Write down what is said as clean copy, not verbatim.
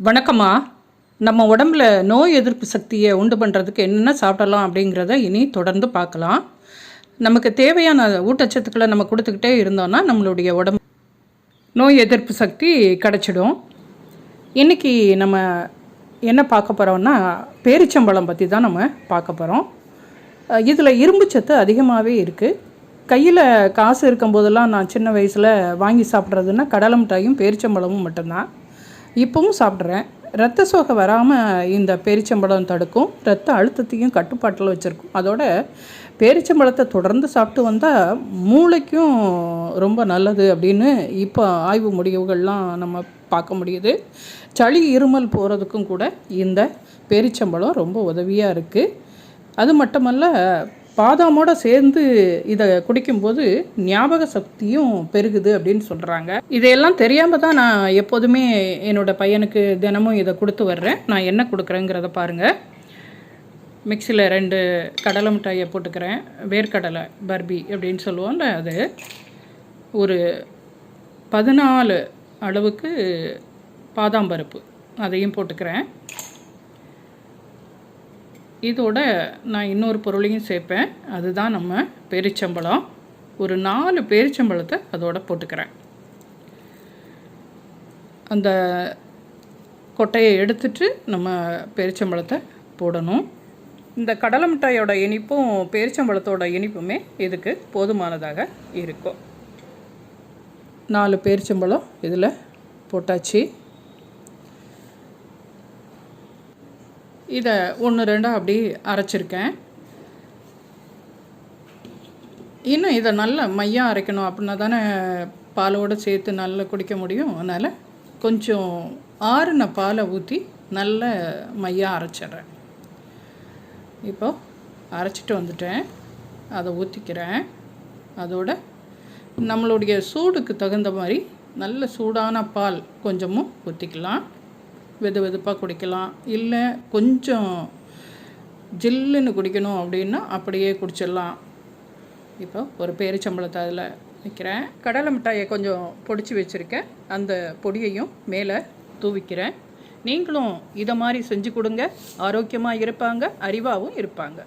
வணக்கம்மா. நம்ம உடம்புல நோய் எதிர்ப்பு சக்தியை உண்டு பண்ணுறதுக்கு என்னென்ன சாப்பிடலாம் அப்படிங்கிறத இனி தொடர்ந்து பார்க்கலாம். நமக்கு தேவையான ஊட்டச்சத்துக்களை நம்ம கொடுத்துக்கிட்டே இருந்தோம்னா நம்மளுடைய உடம்பு நோய் எதிர்ப்பு சக்தி கிடச்சிடும். இன்றைக்கி நம்ம என்ன பார்க்க போகிறோம்னா பேரிச்சம்பழம் பற்றி தான் நம்ம பார்க்க போகிறோம். இதில் இரும்புச்சத்து அதிகமாகவே இருக்குது. கையில் காசு இருக்கும்போதெல்லாம் நான் சின்ன வயசில் வாங்கி சாப்பிட்றதுன்னா கடலை மிட்டாயும் பேரிச்சம்பழமும் மட்டும்தான். இப்போவும் சாப்பிட்றேன். இரத்த சோகை வராமல் இந்த பேரிச்சம்பழம் தடுக்கும். இரத்த அழுத்தத்தையும் கட்டுப்பாட்டில் வச்சுருக்கும். அதோட பேரிச்சம்பழத்தை தொடர்ந்து சாப்பிட்டு வந்தால் மூளைக்கும் ரொம்ப நல்லது அப்படின்னு இப்போ ஆய்வு முடிவுகள்லாம் நம்ம பார்க்க முடியுது. சளி இருமல் போகிறதுக்கும் கூட இந்த பேரிச்சம்பழம் ரொம்ப உதவியாக இருக்குது. அது மட்டுமல்ல, பாதாமோடு சேர்ந்து இதை குடிக்கும்போது ஞாபக சக்தியும் பெருகுது அப்படின்னு சொல்கிறாங்க. இதையெல்லாம் தெரியாமல் தான் நான் எப்போதுமே என்னோடய பையனுக்கு தினமும் இதை கொடுத்து வர்றேன். நான் என்ன கொடுக்குறேங்கிறத பாருங்கள். மிக்சியில் 2 கடலை மிட்டாயை போட்டுக்கிறேன். வேர்க்கடலை பர்பி அப்படின்னு சொல்லுவோம்ல, அது ஒரு 14 அளவுக்கு பாதாம் பருப்பு அதையும் போட்டுக்கிறேன். இதோட நான் இன்னொரு பொருளையும் சேர்ப்பேன். அதுதான் நம்ம பேரிச்சம்பழம். ஒரு 4 பேரிச்சம்பழத்தை அதோட போட்டுக்கிறேன். அந்த கொட்டையை எடுத்துட்டு நம்ம பேரிச்சம்பழத்தை போடணும். இந்த கடலை மிட்டாயோட இனிப்பும் பேரிச்சம்பழத்தோட இனிப்புமே இதுக்கு போதுமானதாக இருக்கும். 4 பேரிச்சம்பழம் இதில் போட்டாச்சு. இதை 1-2 அப்படி அரைச்சிருக்கேன். இன்னும் இதை நல்லா மையாக அரைக்கணும். அப்படின்னா தானே பாலோடு சேர்த்து நல்லா குடிக்க முடியும். அதனால் கொஞ்சம் ஆறுன பாலை ஊற்றி நல்ல மையாக அரைச்சிட்றேன். இப்போ அரைச்சிட்டு வந்துட்டேன். அதை ஊற்றிக்கிறேன். அதோட நம்மளுடைய சூடுக்கு தகுந்த மாதிரி நல்ல சூடான பால் கொஞ்சமும் ஊற்றிக்கலாம். வெது வெதுப்பாக குடிக்கலாம். இல்லை கொஞ்சம் ஜில்லுன்னு குடிக்கணும் அப்படின்னா அப்படியே குடிச்சிடலாம். இப்போ ஒரு பேரிச்சம்பழத்தை அதில் வைக்கிறேன். கடலை மிட்டாயை கொஞ்சம் பொடிச்சு வச்சுருக்கேன். அந்த பொடியையும் மேலே தூவிக்கிறேன். நீங்களும் இதை மாதிரி செஞ்சு கொடுங்க. ஆரோக்கியமாக இருப்பாங்க, அறிவாகவும் இருப்பாங்க.